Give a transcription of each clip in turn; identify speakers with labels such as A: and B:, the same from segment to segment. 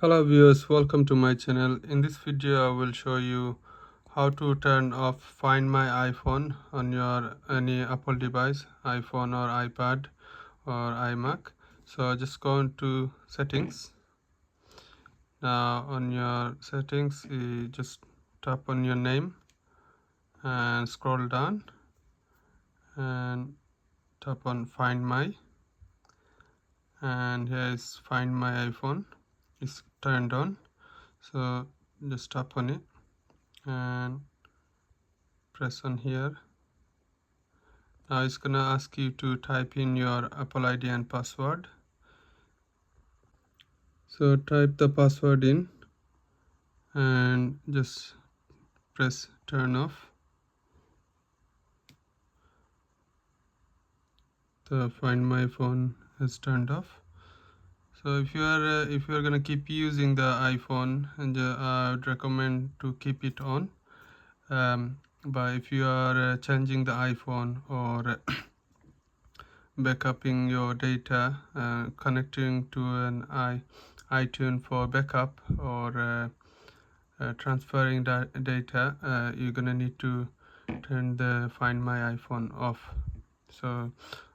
A: Hello viewers, welcome to my channel. In this video I will show you how to turn off Find My iPhone on your any Apple device, iPhone or iPad or iMac. So just go into settings. Now on your settings you just tap on your name and scroll down and tap on Find My, and here is Find My iPhone. It's turned on, so just tap on it and press on here. Now it's gonna ask you to type in your Apple ID and password. So type the password in and just press turn off. The Find My phone has turned off. So if you are gonna keep using the iPhone, and I would recommend to keep it on. But if you are changing the iPhone or backupping your data, connecting to an iTunes for backup, or transferring that data, you're gonna need to turn the Find My iPhone off. So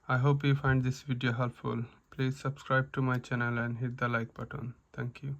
A: I hope you find this video helpful. Please subscribe to my channel and hit the like button. Thank you.